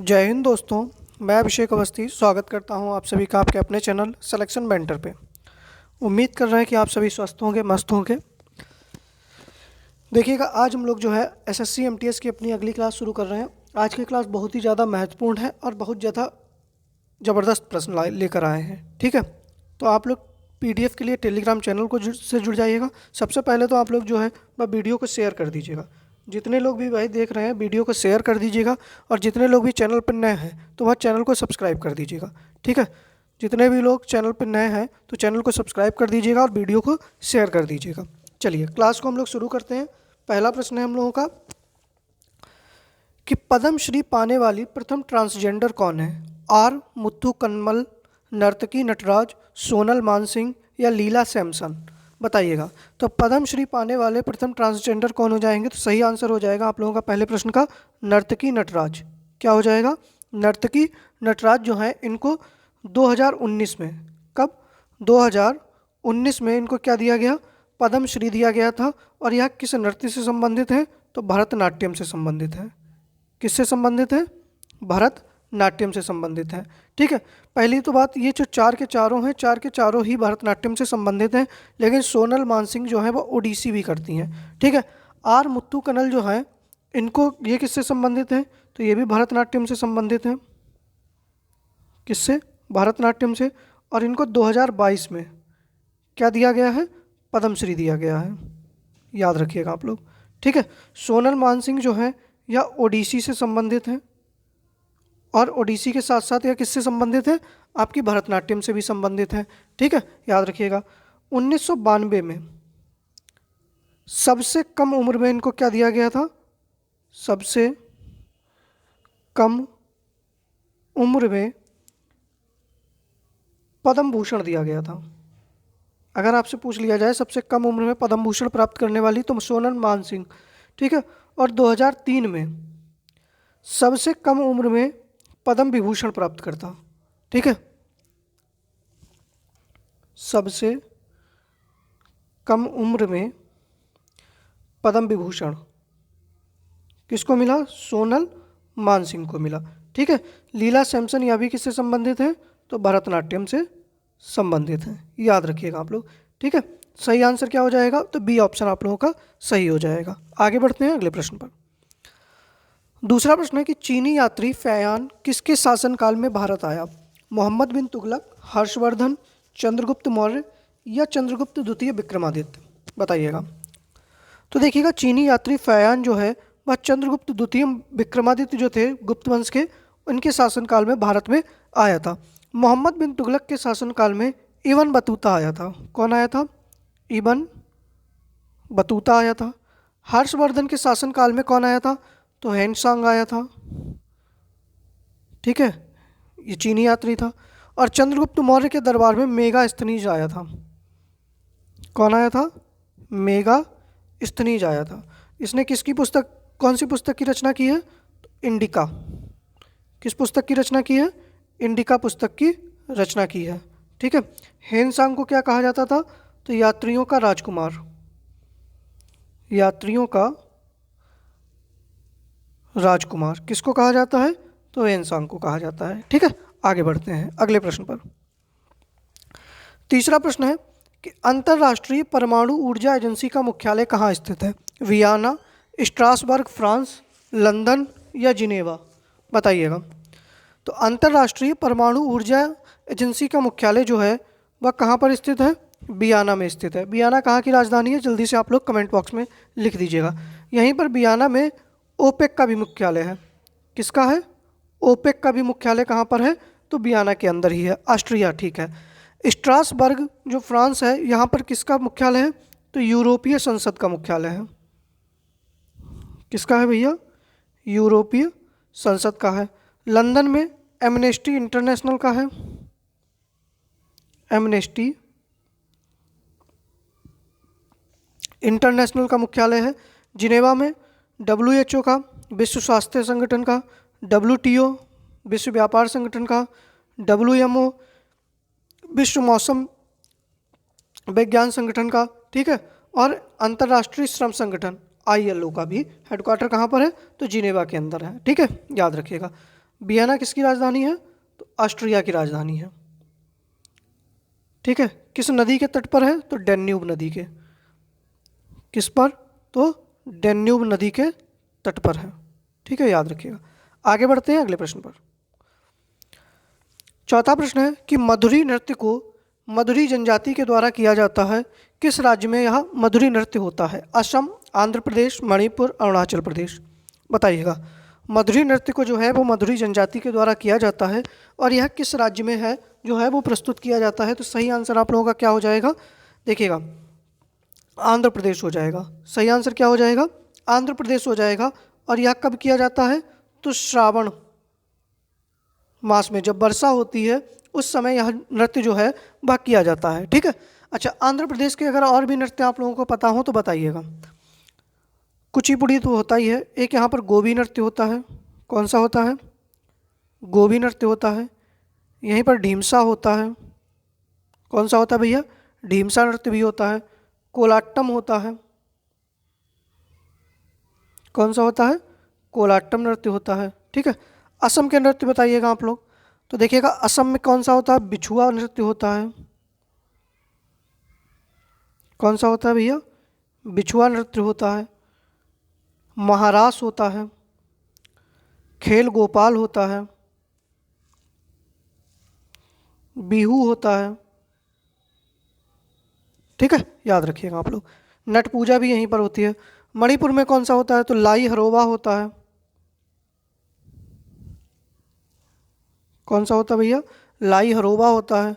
जय हिंद दोस्तों। मैं अभिषेक अवस्थी स्वागत करता हूं आप सभी का आपके अपने चैनल सिलेक्शन मेंटर पे। उम्मीद कर रहे हैं कि आप सभी स्वस्थ होंगे, मस्त होंगे। देखिएगा, आज हम लोग जो है एसएससी एमटीएस की अपनी अगली क्लास शुरू कर रहे हैं। आज की क्लास बहुत ही ज़्यादा महत्वपूर्ण है और बहुत ज़्यादा ज़बरदस्त प्रश्न लेकर आए हैं। ठीक है, तो आप लोग पीडीएफ के लिए टेलीग्राम चैनल को से जुड़ जाइएगा। सबसे पहले तो आप लोग जो है वह वीडियो को शेयर कर दीजिएगा। जितने लोग भी भाई देख रहे हैं वीडियो को शेयर कर दीजिएगा, और जितने लोग भी चैनल पर नए हैं तो वह चैनल को सब्सक्राइब कर दीजिएगा। ठीक है, जितने भी लोग चैनल पर नए हैं तो चैनल को सब्सक्राइब कर दीजिएगा और वीडियो को शेयर कर दीजिएगा। चलिए क्लास को हम लोग शुरू करते हैं। पहला प्रश्न है हम लोगों का कि पद्म श्री पाने वाली प्रथम ट्रांसजेंडर कौन है? आर मुथु कन्मल, नर्तकी नटराज, सोनल मानसिंह या लीला सैमसन? बताइएगा। तो पद्म श्री पाने वाले प्रथम ट्रांसजेंडर कौन हो जाएंगे? तो सही आंसर हो जाएगा आप लोगों का पहले प्रश्न का नर्तकी नटराज। क्या हो जाएगा? नर्तकी नटराज जो है इनको 2019 में, कब? 2019 में इनको क्या दिया गया? पद्म श्री दिया गया था। और यह किस नृत्य से संबंधित है? तो भरतनाट्यम से संबंधित है। किससे संबंधित है? भरतनाट्यम से संबंधित है। ठीक है, पहली तो बात, ये जो चार के चारों हैं, चार के चारों ही भरतनाट्यम से संबंधित हैं, लेकिन सोनल मानसिंह जो है वो ओडिसी भी करती हैं। ठीक है, आर मुत्तू कनल जो है इनको, ये किससे संबंधित है? तो ये भी भरतनाट्यम से संबंधित है। किससे? भरतनाट्यम से। और इनको 2022 में क्या दिया गया है? पद्मश्री दिया गया है। याद रखिएगा आप लोग। ठीक है, सोनल मानसिंह जो है या ओडिसी से संबंधित है, और ओडिसी के साथ साथ यह किससे संबंधित है? आपकी भरतनाट्यम से भी संबंधित है। ठीक है, याद रखिएगा। 1992 में सबसे कम उम्र में इनको क्या दिया गया था? सबसे कम उम्र में पद्म भूषण दिया गया था। अगर आपसे पूछ लिया जाए सबसे कम उम्र में पद्म भूषण प्राप्त करने वाली, तो सोनल मानसिंह। ठीक है, और 2003 में सबसे कम उम्र में पद्म विभूषण प्राप्त करता। ठीक है, सबसे कम उम्र में पद्म विभूषण किसको मिला? सोनल मानसिंह को मिला। ठीक है, लीला सैमसन यह भी किससे संबंधित है? तो भरतनाट्यम से संबंधित है। याद रखिएगा आप लोग। ठीक है, सही आंसर क्या हो जाएगा? तो बी ऑप्शन आप लोगों का सही हो जाएगा। आगे बढ़ते हैं अगले प्रश्न पर। दूसरा प्रश्न है कि चीनी यात्री फैयान किसके शासनकाल में भारत आया? मोहम्मद बिन तुगलक, हर्षवर्धन, चंद्रगुप्त मौर्य या चंद्रगुप्त द्वितीय विक्रमादित्य? बताइएगा। तो देखिएगा, चीनी यात्री फैयान जो है वह चंद्रगुप्त द्वितीय विक्रमादित्य जो थे गुप्त वंश के, उनके शासनकाल में भारत में आया था। मोहम्मद बिन तुगलक के शासनकाल में इबन बतूता आया था। कौन आया था? इबन बतूता आया था। हर्षवर्धन के शासनकाल में कौन आया था? तो हेनसांग आया था। ठीक है, ये चीनी यात्री था। और चंद्रगुप्त मौर्य के दरबार में मेगास्थनीज आया था। कौन आया था? मेगास्थनीज आया था। इसने किसकी पुस्तक, कौन सी पुस्तक की रचना की है? तो इंडिका। किस पुस्तक की रचना की है? इंडिका पुस्तक की रचना की है। ठीक है, हेनसांग को क्या कहा जाता था? तो यात्रियों का राजकुमार। यात्रियों का राजकुमार किसको कहा जाता है? तो हेनसांग को कहा जाता है। ठीक है, आगे बढ़ते हैं अगले प्रश्न पर। तीसरा प्रश्न है कि अंतर्राष्ट्रीय परमाणु ऊर्जा एजेंसी का मुख्यालय कहाँ स्थित है? वियना, स्ट्रासबर्ग फ्रांस, लंदन या जिनेवा? बताइएगा। तो अंतर्राष्ट्रीय परमाणु ऊर्जा एजेंसी का मुख्यालय जो है वह कहाँ पर स्थित है? वियना में स्थित है। वियना कहाँ की राजधानी है? जल्दी से आप लोग कमेंट बॉक्स में लिख दीजिएगा। यहीं पर वियना में ओपेक का भी मुख्यालय है। किसका है? ओपेक का भी मुख्यालय कहाँ पर है? तो वियना के अंदर ही है, ऑस्ट्रिया। ठीक है, स्ट्रासबर्ग जो फ्रांस है, यहाँ पर किसका मुख्यालय है? तो यूरोपीय संसद का मुख्यालय है। किसका है भैया? यूरोपीय संसद का है। लंदन में एमनेस्टी इंटरनेशनल का है। एमनेस्टी इंटरनेशनल का मुख्यालय है। जिनेवा में WHO का, विश्व स्वास्थ्य संगठन का, WTO विश्व व्यापार संगठन का, WMO विश्व मौसम विज्ञान संगठन का। ठीक है, और अंतर्राष्ट्रीय श्रम संगठन ILO का भी हेडक्वार्टर कहाँ पर है? तो जिनेवा के अंदर है। ठीक है, याद रखिएगा। वियना किसकी राजधानी है? तो ऑस्ट्रिया की राजधानी है। ठीक है। किस नदी के तट पर है? तो डैन्यूब नदी के। किस पर? तो डैन्यूब नदी के तट पर है। ठीक है, याद रखिएगा। आगे बढ़ते हैं अगले प्रश्न पर। चौथा प्रश्न है कि मधुरी नृत्य को मधुरी जनजाति के द्वारा किया जाता है। किस राज्य में यह मधुरी नृत्य होता है? असम, आंध्र प्रदेश, मणिपुर, अरुणाचल प्रदेश। बताइएगा। मधुरी नृत्य को जो है वो मधुरी जनजाति के द्वारा किया जाता है और यह किस राज्य में है जो है वो प्रस्तुत किया जाता है? तो सही आंसर आप लोगों का क्या हो जाएगा? देखिएगा, आंध्र प्रदेश हो जाएगा। सही आंसर क्या हो जाएगा? आंध्र प्रदेश हो जाएगा। और यह कब किया जाता है? तो श्रावण मास में, जब वर्षा होती है उस समय यह नृत्य जो है वह किया जाता है। ठीक है। अच्छा, आंध्र प्रदेश के अगर और भी नृत्य आप लोगों को पता हो तो बताइएगा। कुचिपुड़ी तो होता ही है, एक यहाँ पर गोबी नृत्य होता है। कौन सा होता है? गोबी नृत्य होता है। यहीं पर ढीमसा होता है। कौन सा होता है भैया? ढीमसा नृत्य भी होता है। कोलाट्टम होता है। कौन सा होता है? कोलाट्टम नृत्य होता है। ठीक है। असम के नृत्य बताइएगा आप लोग। तो देखिएगा, असम में कौन सा होता है? बिछुआ नृत्य होता है। कौन सा होता है भैया? बिछुआ नृत्य होता है। महारास होता है। खेल गोपाल होता है। बिहू होता है। ठीक है, याद रखिएगा आप लोग। नट पूजा भी यहीं पर होती है। मणिपुर में कौन सा होता है? तो लाई हरोबा होता है। कौन सा होता है भैया? लाई हरोबा होता है।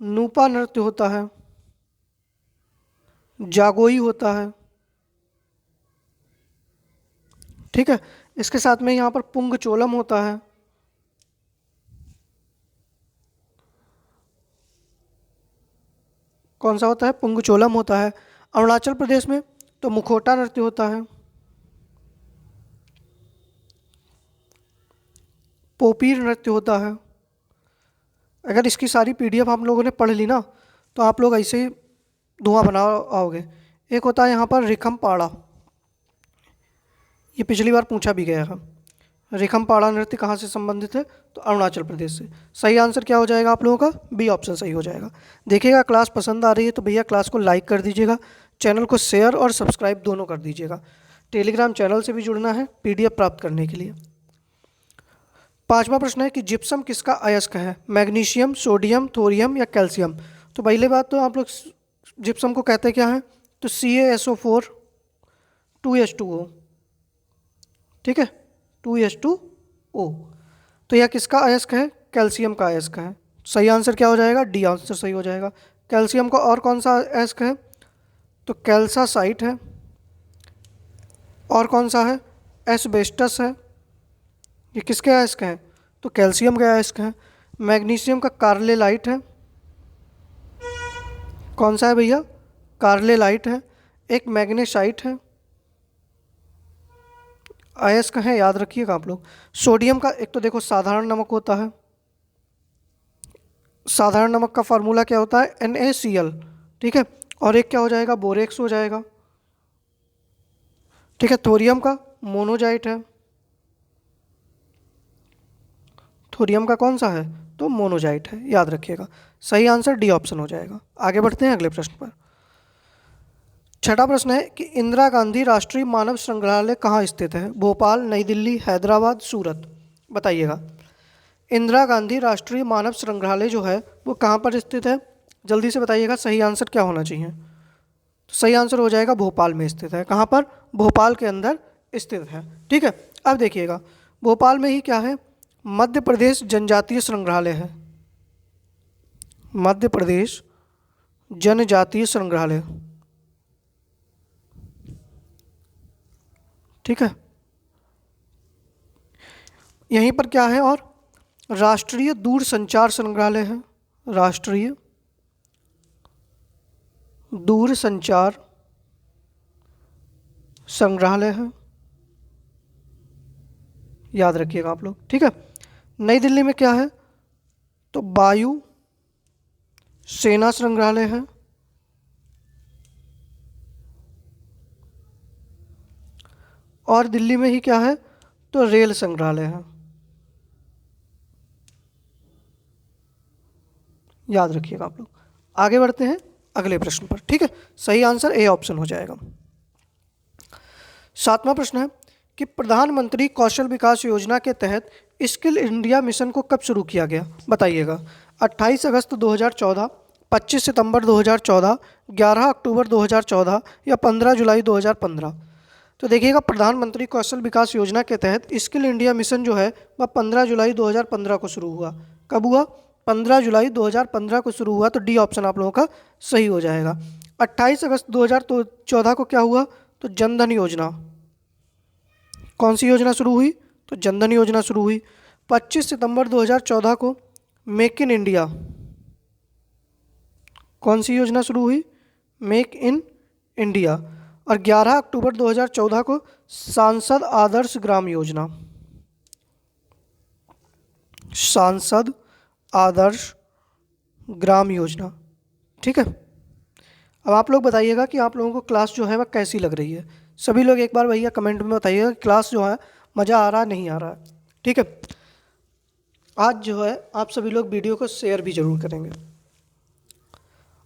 नूपा नृत्य होता है। जागोई होता है। ठीक है। इसके साथ में यहाँ पर पुंग चोलम होता है। कौन सा होता है? पुंग चोलम होता है। अरुणाचल प्रदेश में तो मुखोटा नृत्य होता है। पोपीर नृत्य होता है। अगर इसकी सारी पीडीएफ आप लोगों ने पढ़ ली ना तो आप लोग ऐसे ही धुआं बना आओगे। एक होता है यहाँ पर रिखम पाड़ा, ये पिछली बार पूछा भी गया है। रिखम पाड़ा नृत्य कहाँ से संबंधित है? तो अरुणाचल प्रदेश से। सही आंसर क्या हो जाएगा आप लोगों का? बी ऑप्शन सही हो जाएगा। देखिएगा, क्लास पसंद आ रही है तो भैया क्लास को लाइक कर दीजिएगा, चैनल को शेयर और सब्सक्राइब दोनों कर दीजिएगा। टेलीग्राम चैनल से भी जुड़ना है पीडीएफ प्राप्त करने के लिए। पांचवा प्रश्न है कि जिप्सम किसका अयस्क है? मैग्नीशियम, सोडियम, थोरियम या कैल्शियम। तो पहले बात तो आप लोग जिप्सम को कहते क्या है? तो CaSO4 2H2O। ठीक है, 2H2O। तो यह किसका अयस्क है? कैल्शियम का अयस्क है। सही आंसर क्या हो जाएगा? डी आंसर सही हो जाएगा। कैल्शियम का और कौन सा अयस्क है? तो कैल्सासाइट है। और कौन सा है? एस्बेस्टस है। ये किसके अयस्क हैं? तो कैल्शियम के अयस्क हैं। मैग्नीशियम का कार्लेलाइट है। कौन सा है भैया? कार्लेलाइट है। एक मैग्नेसाइट है। अयस्क हैं, याद रखिएगा आप लोग। सोडियम का एक तो देखो साधारण नमक होता है। साधारण नमक का फार्मूला क्या होता है? NaCl। ठीक है। और एक क्या हो जाएगा? बोरेक्स हो जाएगा। ठीक है। थोरियम का मोनोजाइट है। थोरियम का कौन सा है? तो मोनोजाइट है, याद रखिएगा। सही आंसर डी ऑप्शन हो जाएगा। आगे बढ़ते हैं अगले प्रश्न पर। छठा प्रश्न है कि इंदिरा गांधी राष्ट्रीय मानव संग्रहालय कहाँ स्थित है? भोपाल, नई दिल्ली, हैदराबाद, सूरत। बताइएगा। इंदिरा गांधी राष्ट्रीय मानव संग्रहालय जो है वो कहाँ पर स्थित है? जल्दी से बताइएगा, सही आंसर क्या होना चाहिए? तो सही आंसर हो जाएगा भोपाल में स्थित है। कहाँ पर? भोपाल के अंदर स्थित है। ठीक है। अब देखिएगा, भोपाल में ही क्या है? मध्य प्रदेश जनजातीय संग्रहालय है। मध्य प्रदेश जनजातीय संग्रहालय। ठीक है। यहीं पर क्या है? और राष्ट्रीय दूरसंचार संग्रहालय है। राष्ट्रीय दूरसंचार संग्रहालय है, याद रखिएगा आप लोग। ठीक है। नई दिल्ली में क्या है? तो वायु सेना संग्रहालय है। और दिल्ली में ही क्या है? तो रेल संग्रहालय है। याद रखिएगा आप लोग। आगे बढ़ते हैं अगले प्रश्न पर, ठीक है। सही आंसर ए ऑप्शन हो जाएगा। 7वां प्रश्न है कि प्रधानमंत्री कौशल विकास योजना के तहत स्किल इंडिया मिशन को कब शुरू किया गया, बताइएगा। 28 अगस्त 2014, 25 सितंबर 2014, 11 अक्टूबर 2014 या 15 जुलाई 2015। तो देखिएगा, प्रधानमंत्री कौशल विकास योजना के तहत स्किल इंडिया मिशन जो है वह 15 जुलाई 2015 को शुरू हुआ। कब हुआ? 15 जुलाई 2015 को शुरू हुआ। तो डी ऑप्शन आप लोगों का सही हो जाएगा। 28 अगस्त 2014 को क्या हुआ? तो जनधन योजना। कौन सी योजना शुरू हुई? तो जनधन योजना शुरू हुई। 25 सितंबर 2014 को मेक इन इंडिया। कौन सी योजना शुरू हुई? Make in India. और 11 अक्टूबर 2014 को सांसद आदर्श ग्राम योजना। सांसद आदर्श ग्राम योजना, ठीक है। अब आप लोग बताइएगा कि आप लोगों को क्लास जो है वह कैसी लग रही है। सभी लोग एक बार भैया कमेंट में बताइएगा कि क्लास जो है मज़ा आ रहा है नहीं आ रहा है, ठीक है। आज जो है आप सभी लोग वीडियो को शेयर भी जरूर करेंगे।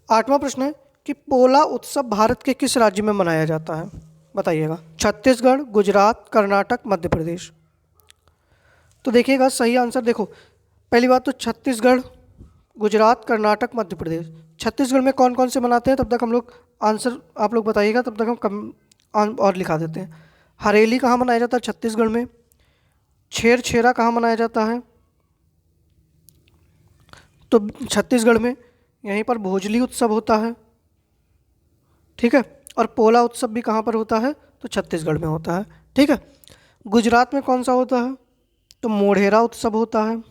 8वां प्रश्न है कि पोला उत्सव भारत के किस राज्य में मनाया जाता है, बताइएगा। छत्तीसगढ़, गुजरात, कर्नाटक, मध्य प्रदेश। तो देखिएगा, सही आंसर देखो, पहली बात तो छत्तीसगढ़, गुजरात, कर्नाटक, मध्य प्रदेश। छत्तीसगढ़ में कौन कौन से मनाते हैं, तब तक हम लोग आंसर आप लोग बताइएगा, तब तक हम और लिखा देते हैं। हरेली कहाँ मनाया जाता है? छत्तीसगढ़ में। छेरछेरा कहाँ मनाया जाता है? तो छत्तीसगढ़ में। यहीं पर भोजली उत्सव होता है, ठीक है। और पोला उत्सव भी कहाँ पर होता है? तो छत्तीसगढ़ में होता है, ठीक है। गुजरात में कौन सा होता है? तो मोढेरा उत्सव होता है।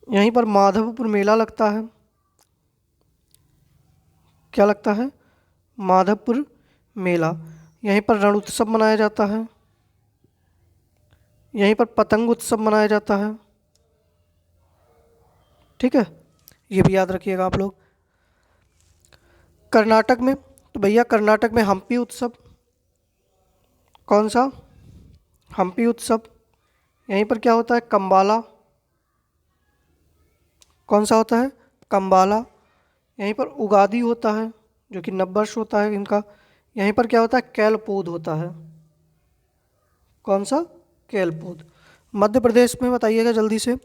यहीं पर माधवपुर मेला लगता है। क्या लगता है? माधवपुर मेला। यहीं पर रण उत्सव मनाया जाता है। यहीं पर पतंग उत्सव मनाया जाता है, ठीक है। ये भी याद रखिएगा आप लोग। कर्नाटक में, तो भैया कर्नाटक में हम्पी उत्सव। कौन सा? हम्पी उत्सव। यहीं पर क्या होता है? कंबाला। कौन सा होता है? कंबाला। यहीं पर उगादी होता है, जो कि नववर्ष होता है इनका। यहीं पर क्या होता है? कैलपोद होता है। कौन सा? कैलपोद। मध्य प्रदेश में बताइएगा जल्दी से।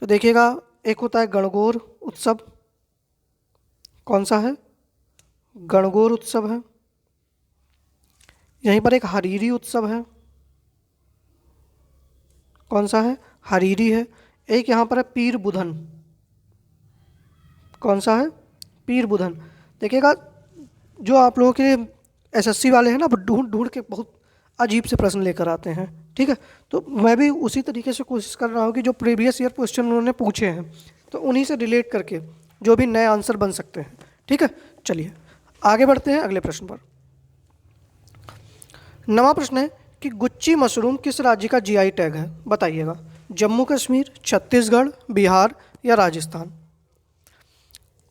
तो देखिएगा, एक होता है गणगौर उत्सव। कौन सा है? गणगौर उत्सव है। यहीं पर एक हरीरी उत्सव है। कौन सा है? हरीरी है। एक यहाँ पर है पीर बुधन। कौन सा है? पीर बुधन। देखिएगा, जो आप लोगों के एसएससी वाले हैं ना, वो ढूंढ ढूंढ के बहुत अजीब से प्रश्न लेकर आते हैं, ठीक है। तो मैं भी उसी तरीके से कोशिश कर रहा हूँ कि जो प्रीवियस ईयर क्वेश्चन उन्होंने पूछे हैं, तो उन्हीं से रिलेट करके जो भी नए आंसर बन सकते हैं, ठीक है। चलिए आगे बढ़ते हैं अगले प्रश्न पर। 9वां प्रश्न है कि गुच्ची मशरूम किस राज्य का जीआई टैग है, बताइएगा। जम्मू कश्मीर, छत्तीसगढ़, बिहार या राजस्थान।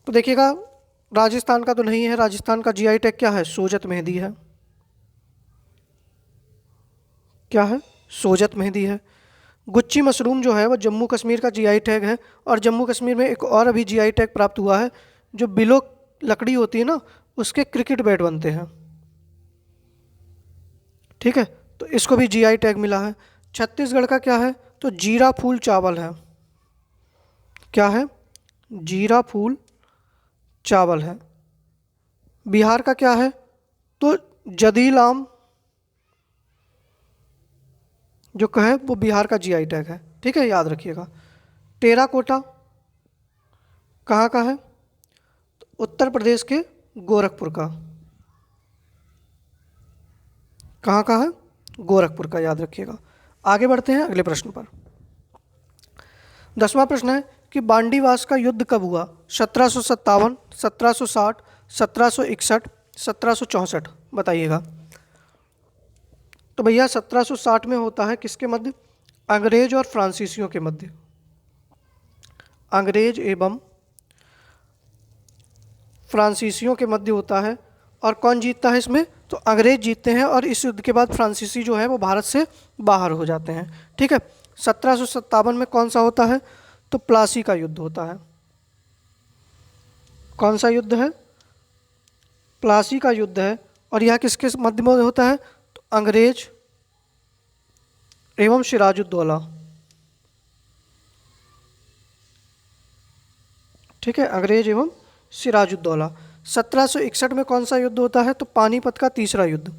तो देखिएगा, राजस्थान का तो नहीं है। राजस्थान का जीआई टैग क्या है? सोजत मेहंदी है। क्या है? सोजत मेहंदी है। गुच्ची मशरूम जो है वो जम्मू कश्मीर का जीआई टैग है। और जम्मू कश्मीर में एक और अभी जीआई टैग प्राप्त हुआ है, जो बिलो लकड़ी होती है ना, उसके क्रिकेट बैट बनते हैं, ठीक है। तो इसको भी जीआई टैग मिला है। छत्तीसगढ़ का क्या है? तो जीरा फूल चावल है। क्या है? जीरा फूल चावल है। बिहार का क्या है? तो जदील आम जो कहे वो बिहार का जीआई टैग है, ठीक है, याद रखिएगा। टेराकोटा कहाँ का है? तो उत्तर प्रदेश के गोरखपुर का। कहाँ का है? गोरखपुर का, याद रखिएगा। आगे बढ़ते हैं अगले प्रश्न पर। 10वां प्रश्न है कि बांडीवास का युद्ध कब हुआ? 1757, 1760, 1761, 1764, बताइएगा। तो भैया 1760 में होता है किसके मध्य? अंग्रेज और फ्रांसीसियों के मध्य। अंग्रेज एवं फ्रांसीसियों के मध्य होता है। और कौन जीतता है इसमें? तो अंग्रेज जीतते हैं। और इस युद्ध के बाद फ्रांसीसी जो है वो भारत से बाहर हो जाते हैं, ठीक है। 1757 में कौन सा होता है? तो प्लासी का युद्ध होता है। कौन सा युद्ध है? प्लासी का युद्ध है। और यह किसके मध्य में होता है? तो अंग्रेज एवं सिराजुद्दौला। ठीक है, अंग्रेज एवं सिराजुद्दौला। 1761 में कौन सा युद्ध होता है? तो पानीपत का तीसरा युद्ध।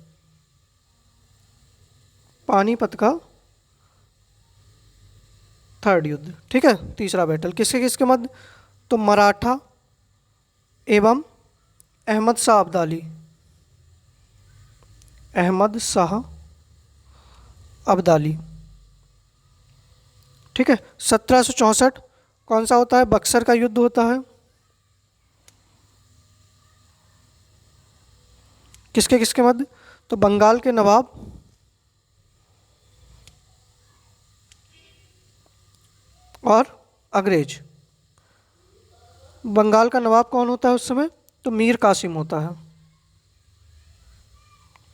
पानीपत का थर्ड युद्ध। ठीक है, तीसरा बैटल किसके किसके मध्य? तो मराठा एवं अहमद शाह अब्दाली। अहमद शाह अब्दाली। ठीक है, 1764 कौन सा होता है? बक्सर का युद्ध होता है। किसके किसके मध्य? तो बंगाल के नवाब और अंग्रेज। बंगाल का नवाब कौन होता है उस समय? तो मीर कासिम होता है।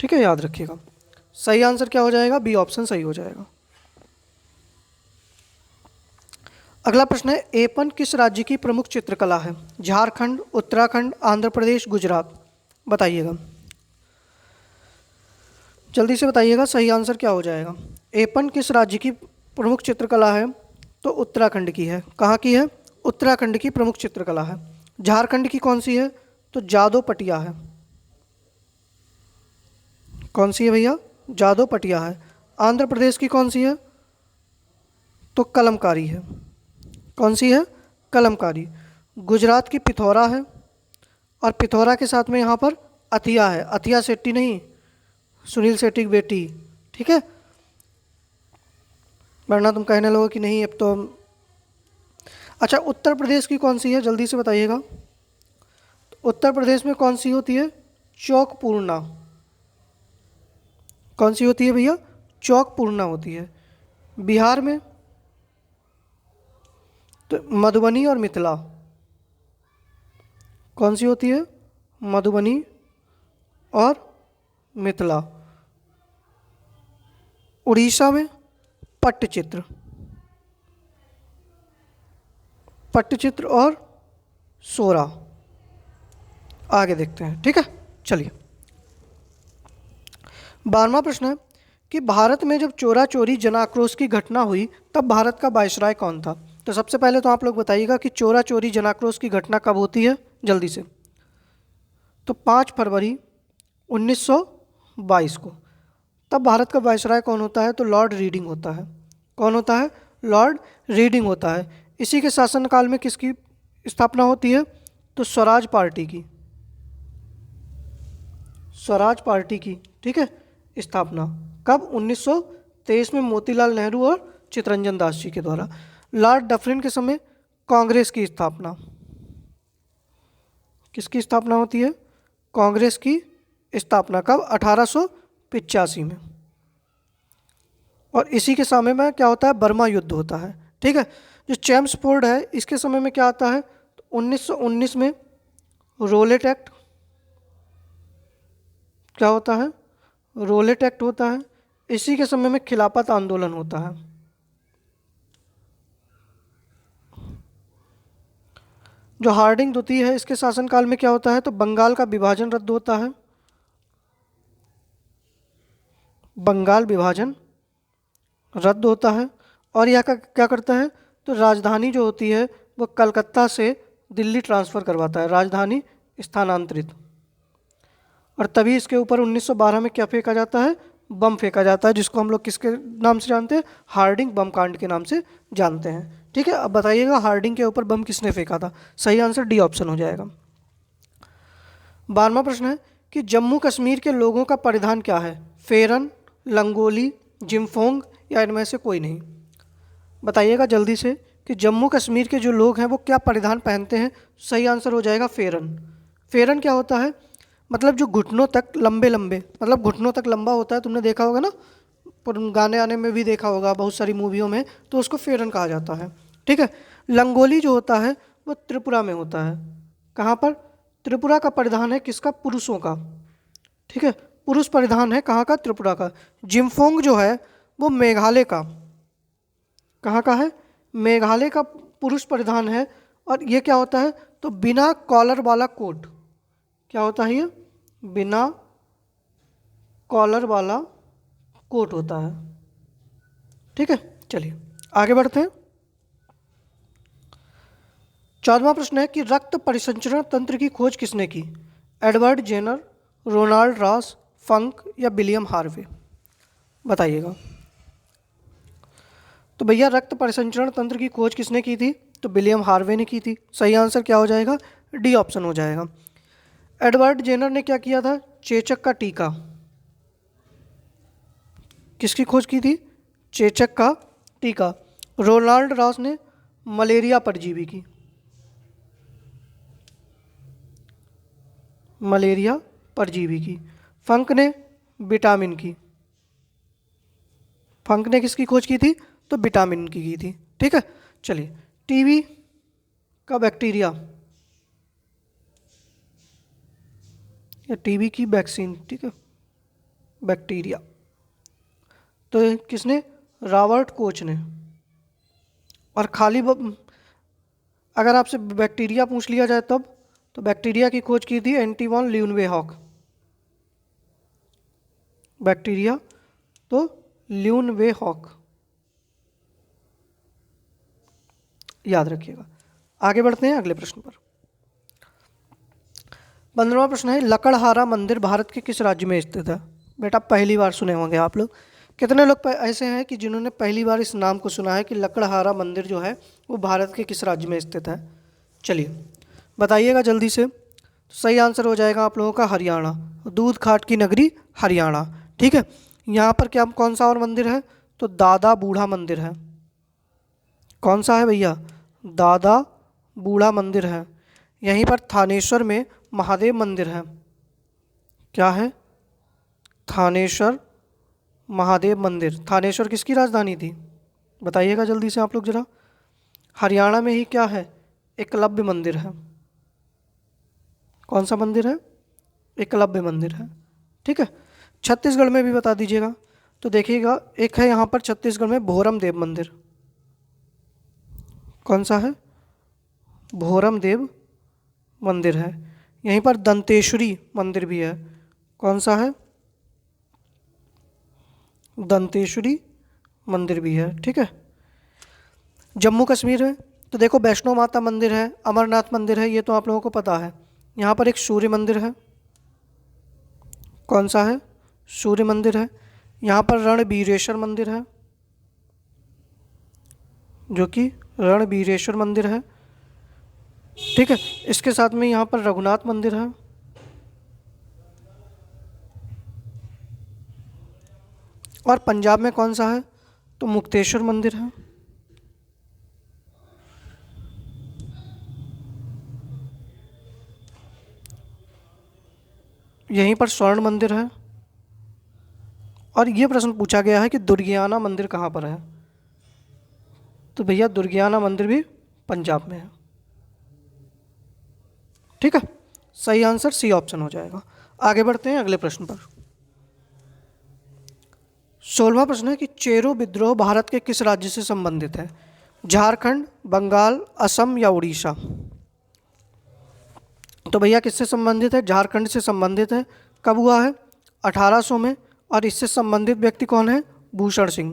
ठीक है, याद रखिएगा। सही आंसर क्या हो जाएगा? बी ऑप्शन सही हो जाएगा। अगला प्रश्न है, एपन किस राज्य की प्रमुख चित्रकला है? झारखंड, उत्तराखंड, आंध्र प्रदेश, गुजरात। बताइएगा, जल्दी से बताइएगा सही आंसर क्या हो जाएगा। एपन किस राज्य की प्रमुख चित्रकला है? तो उत्तराखंड की है। कहाँ की है? उत्तराखंड की प्रमुख चित्रकला है। झारखंड की कौन सी है? तो जादो पटिया है। कौन सी है भैया? जादो पटिया है। आंध्र प्रदेश की कौन सी है? तो कलमकारी है। कौन सी है? कलमकारी। गुजरात की पिथौरा है। और पिथौरा के साथ में यहाँ पर अथिया है। अथिया शेट्टी नहीं, सुनील शेट्टी की बेटी। ठीक है, वरना तुम कहने लगो कि नहीं अब तो। अच्छा, उत्तर प्रदेश की कौन सी है? जल्दी से बताइएगा। तो उत्तर प्रदेश में कौन सी होती है? चौक पूर्णा। कौन सी होती है भैया? चौक पूर्णा होती है। बिहार में तो मधुबनी और मिथिला। कौन सी होती है? मधुबनी और मिथिला। उड़ीसा में पट्टचित्र। पट्टचित्र और सोरा। आगे देखते हैं। ठीक है, चलिए 12वां प्रश्न है कि भारत में जब चोरा चोरी जन आक्रोश की घटना हुई तब भारत का वायसराय कौन था? तो सबसे पहले तो आप लोग बताइएगा कि चोरा चोरी जन आक्रोश की घटना कब होती है, जल्दी से। तो 5 फरवरी 1922 को। तब भारत का वायसराय कौन होता है? तो लॉर्ड रीडिंग होता है। कौन होता है? लॉर्ड रीडिंग होता है। इसी के शासनकाल में किसकी स्थापना होती है? तो स्वराज पार्टी की। स्वराज पार्टी की, ठीक है, स्थापना कब? 1923 में मोतीलाल नेहरू और चित्तरंजन दास जी के द्वारा। लॉर्ड डफरिन के समय कांग्रेस की स्थापना। किसकी स्थापना होती है? कांग्रेस की स्थापना कब? 1885 में। और इसी के समय में क्या होता है? बर्मा युद्ध होता है। ठीक है, जो चैम्सफोर्ड है इसके समय में क्या आता है? तो 1919 में रोलेट एक्ट। क्या होता है? रोलेट एक्ट होता है। इसी के समय में खिलाफत आंदोलन होता है। जो हार्डिंग द्वितीय है इसके शासनकाल में क्या होता है? तो बंगाल का विभाजन रद्द होता है। बंगाल विभाजन रद्द होता है। और यह क्या करता है? तो राजधानी जो होती है वो कलकत्ता से दिल्ली ट्रांसफ़र करवाता है, राजधानी स्थानांतरित। और तभी इसके ऊपर 1912 में क्या फेंका जाता है? बम फेंका जाता है, जिसको हम लोग किसके नाम से जानते हैं? हार्डिंग बम कांड के नाम से जानते हैं। ठीक है, अब बताइएगा हार्डिंग के ऊपर बम किसने फेंका था? सही आंसर डी ऑप्शन हो जाएगा। 12वां प्रश्न है कि जम्मू कश्मीर के लोगों का परिधान क्या है? फेरन, लंगोली, जिम्फोंग या इनमें से कोई नहीं। बताइएगा जल्दी से कि जम्मू कश्मीर के जो लोग हैं वो क्या परिधान पहनते हैं? सही आंसर हो जाएगा फेरन। फेरन क्या होता है? मतलब जो घुटनों तक लंबे लंबे, मतलब घुटनों तक लंबा होता है। तुमने देखा होगा ना, गाने आने में भी देखा होगा, बहुत सारी मूवियों में, तो उसको फेरन कहा जाता है। ठीक है, लंगोली जो होता है वो त्रिपुरा में होता है। कहाँ पर? त्रिपुरा का परिधान है किसका? पुरुषों का। ठीक है, पुरुष परिधान है कहाँ का? त्रिपुरा का। जिम्फोंग जो है वो मेघालय का। कहाँ का है? मेघालय का पुरुष परिधान है और ये क्या होता है, तो बिना कॉलर वाला कोट। क्या होता है ये? बिना कॉलर वाला कोट होता है। ठीक है, चलिए आगे बढ़ते हैं। 14वां प्रश्न है कि रक्त परिसंचरण तंत्र की खोज किसने की? एडवर्ड जेनर, रोनाल्ड रॉस, फंक या विलियम हार्वे? बताइएगा। तो भैया रक्त परिसंचरण तंत्र की खोज किसने की थी? तो विलियम हार्वे ने की थी। सही आंसर क्या हो जाएगा? डी ऑप्शन हो जाएगा। एडवर्ड जेनर ने क्या किया था? चेचक का टीका। किसकी खोज की थी? चेचक का टीका। रोनाल्ड रॉस ने मलेरिया परजीवी की। मलेरिया परजीवी की। फंक ने विटामिन की। फंक ने किसकी खोज की थी? तो विटामिन की थी। ठीक है, चलिए। टीबी का बैक्टीरिया या टीबी की वैक्सीन, ठीक है, बैक्टीरिया, तो किसने? रॉबर्ट कोच ने। और अगर आपसे बैक्टीरिया पूछ लिया जाए तब, तो बैक्टीरिया की खोज की थी एंटीवॉन ल्यूनवेहॉक। बैक्टीरिया तो ल्यूनवेहॉक, याद रखिएगा। आगे बढ़ते हैं अगले प्रश्न पर। 15वां प्रश्न है लकड़हारा मंदिर भारत के किस राज्य में स्थित है? बेटा पहली बार सुने होंगे आप लोग। कितने लोग ऐसे हैं कि जिन्होंने पहली बार इस नाम को सुना है कि लकड़हारा मंदिर जो है वो भारत के किस राज्य में स्थित है? चलिए बताइएगा जल्दी से। तो सही आंसर हो जाएगा आप लोगों का हरियाणा, दूध खाट की नगरी हरियाणा। ठीक है, यहाँ पर क्या कौन सा और मंदिर है? तो दादा बूढ़ा मंदिर है। कौन सा है भैया? दादा बूढ़ा मंदिर है। यहीं पर थानेश्वर में महादेव मंदिर है। क्या है? थानेश्वर महादेव मंदिर। थानेश्वर किसकी राजधानी थी? बताइएगा जल्दी से आप लोग जरा। हरियाणा में ही क्या है? एकलव्य मंदिर है। कौन सा मंदिर है? एकलव्य मंदिर है। ठीक है, छत्तीसगढ़ में भी बता दीजिएगा। तो देखिएगा एक है यहाँ पर छत्तीसगढ़ में भोरम देव मंदिर। कौन सा है? भोरम देव मंदिर है। यहीं पर दंतेश्वरी मंदिर भी है। कौन सा है? दंतेश्वरी मंदिर भी है। ठीक है, जम्मू कश्मीर में तो देखो वैष्णो माता मंदिर है, अमरनाथ मंदिर है, ये तो आप लोगों को पता है। यहाँ पर एक सूर्य मंदिर है। कौन सा है? सूर्य मंदिर है। यहाँ पर रणबीरेश्वर मंदिर है, जो कि रणबीरेश्वर मंदिर है। ठीक है, इसके साथ में यहाँ पर रघुनाथ मंदिर है। और पंजाब में कौन सा है? तो मुक्तेश्वर मंदिर है। यहीं पर स्वर्ण मंदिर है। और ये प्रश्न पूछा गया है कि दुर्गियाना मंदिर कहाँ पर है? तो भैया दुर्गियाना मंदिर भी पंजाब में है। ठीक है, सही आंसर सी ऑप्शन हो जाएगा। आगे बढ़ते हैं अगले प्रश्न पर। 16वां प्रश्न है कि चेरो विद्रोह भारत के किस राज्य से संबंधित है? झारखंड, बंगाल, असम या उड़ीसा? तो भैया किससे संबंधित है? झारखंड से संबंधित है। कब हुआ है? 1800 में। और इससे संबंधित व्यक्ति कौन है? भूषण सिंह।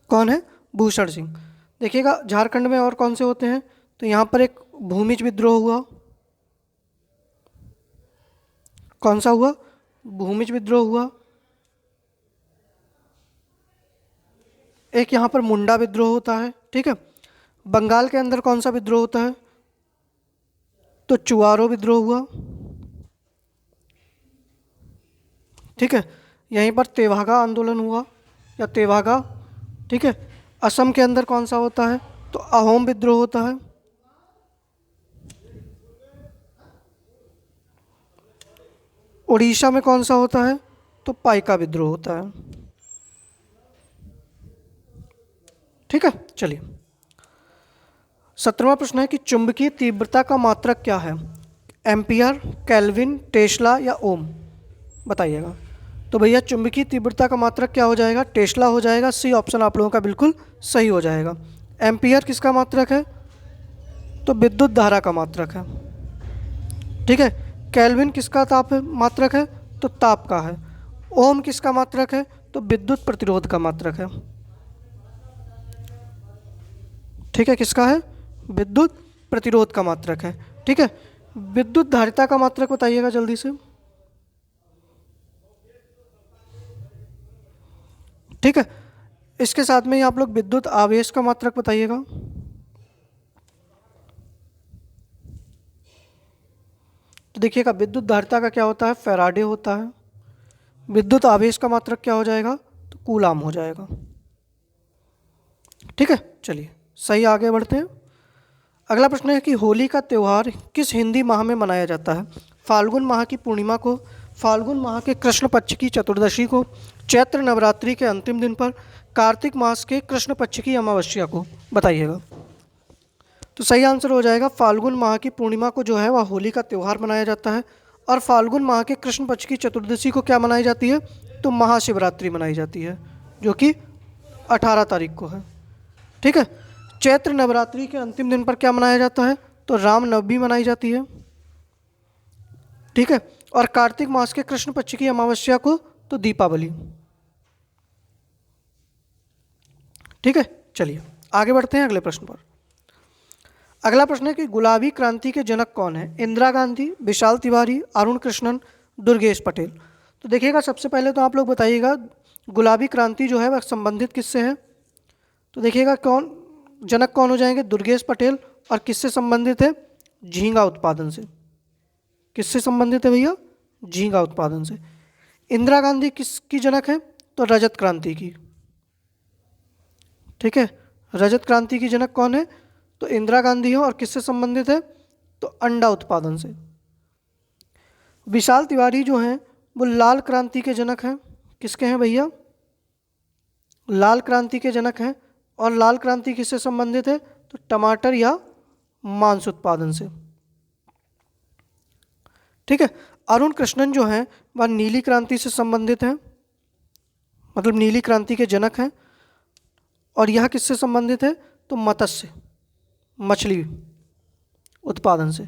कौन है? भूषण सिंह। देखिएगा झारखंड में और कौन से होते हैं? तो यहाँ पर एक भूमिज विद्रोह हुआ। कौन सा हुआ? भूमिज विद्रोह हुआ। एक यहाँ पर मुंडा विद्रोह होता है। ठीक है, बंगाल के अंदर कौन सा विद्रोह होता है? तो चुआरो विद्रोह हुआ। ठीक है, यहीं पर तेभागा आंदोलन हुआ या तेभागा। ठीक है, असम के अंदर कौन सा होता है? तो अहोम विद्रोह होता है। उड़ीसा में कौन सा होता है? तो पाइका विद्रोह होता है। ठीक है, चलिए 17वां प्रश्न है कि चुंबकीय तीव्रता का मात्रक क्या है? एम्पियर, केल्विन, टेस्ला या ओम? बताइएगा। तो भैया चुंबकीय तीव्रता का मात्रक क्या हो जाएगा? टेस्ला हो जाएगा। सी ऑप्शन आप लोगों का बिल्कुल सही हो जाएगा। एम्पियर किसका मात्रक है? तो विद्युत धारा का मात्रक है। ठीक है। केल्विन किसका ताप है, मात्रक है? तो ताप का है। ओम किसका मात्रक है? तो विद्युत प्रतिरोध का मात्रक है। ठीक है, किसका है? विद्युत प्रतिरोध का मात्रक है। ठीक है। विद्युत धारिता का मात्रक बताइएगा जल्दी से। ठीक है। इसके साथ में ही आप लोग विद्युत आवेश का मात्रक बताइएगा। तो देखिएगा विद्युत धारिता का क्या होता है? फैराडे होता है। विद्युत आवेश का मात्रक क्या हो जाएगा? तो कूलाम हो जाएगा। ठीक है, चलिए सही, आगे बढ़ते हैं। अगला प्रश्न है कि होली का त्यौहार किस हिंदी माह में मनाया जाता है? फाल्गुन माह की पूर्णिमा को, फाल्गुन माह के कृष्ण पक्ष की चतुर्दशी को, चैत्र नवरात्रि के अंतिम दिन पर, कार्तिक मास के कृष्ण पक्ष की अमावस्या को, बताइएगा। तो सही आंसर हो जाएगा फाल्गुन माह की पूर्णिमा को जो है वह होली का त्यौहार मनाया जाता है। और फाल्गुन माह के कृष्ण पक्ष की चतुर्दशी को क्या मनाई जाती है? तो महाशिवरात्रि मनाई जाती है, जो कि 18 तारीख को है। ठीक है। चैत्र नवरात्रि के अंतिम दिन पर क्या मनाया जाता है? तो रामनवमी मनाई जाती है। ठीक है। और कार्तिक मास के कृष्ण पक्ष की अमावस्या को तो दीपावली। ठीक है, चलिए आगे बढ़ते हैं अगले प्रश्न पर। अगला प्रश्न है कि गुलाबी क्रांति के जनक कौन है? इंदिरा गांधी, विशाल तिवारी, अरुण कृष्णन, दुर्गेश पटेल। तो देखिएगा सबसे पहले तो आप लोग बताइएगा गुलाबी क्रांति जो है वह संबंधित किससे है? तो देखिएगा कौन जनक कौन हो जाएंगे? दुर्गेश पटेल। और किससे संबंधित है? झींगा उत्पादन से। किससे संबंधित है भैया? झींगा उत्पादन से। इंदिरा गांधी किसकी जनक है? तो रजत क्रांति की। ठीक है, रजत क्रांति की जनक कौन है? तो इंदिरा गांधी है। और किससे संबंधित है? तो अंडा उत्पादन से। विशाल तिवारी जो हैं वो लाल क्रांति के जनक हैं। किसके हैं भैया? लाल क्रांति के जनक हैं। और लाल क्रांति किससे संबंधित है? तो टमाटर या मांस उत्पादन से। ठीक है। अरुण कृष्णन जो हैं वह नीली क्रांति से संबंधित हैं, मतलब नीली क्रांति के जनक हैं। और यह किससे संबंधित है? तो मत्स्य, मछली उत्पादन से।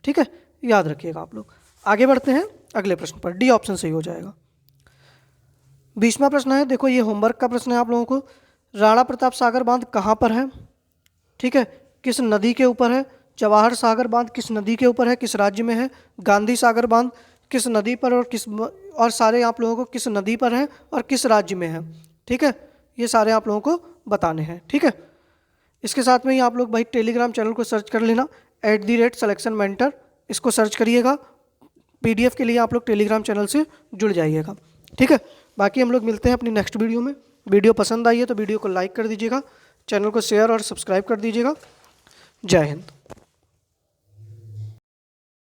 ठीक है, याद रखिएगा आप लोग। आगे बढ़ते हैं अगले प्रश्न पर। डी ऑप्शन सही हो जाएगा। 20वां प्रश्न है, देखो ये होमवर्क का प्रश्न है आप लोगों को। राणा प्रताप सागर बांध कहाँ पर है? ठीक है, किस नदी के ऊपर है? जवाहर सागर बांध किस नदी के ऊपर है, किस राज्य में है? गांधी सागर बांध किस नदी पर और सारे आप लोगों को किस नदी पर है और किस राज्य में है? ठीक है, ये सारे आप लोगों को बताने हैं। ठीक है, इसके साथ में ही आप लोग भाई टेलीग्राम चैनल को सर्च कर लेना @selection mentor, इसको सर्च करिएगा। PDF के लिए आप लोग टेलीग्राम चैनल से जुड़ जाइएगा। ठीक है, बाकी हम लोग मिलते हैं अपनी नेक्स्ट वीडियो में। वीडियो पसंद आई है तो वीडियो को लाइक कर दीजिएगा, चैनल को शेयर और सब्सक्राइब कर दीजिएगा। जय हिंद।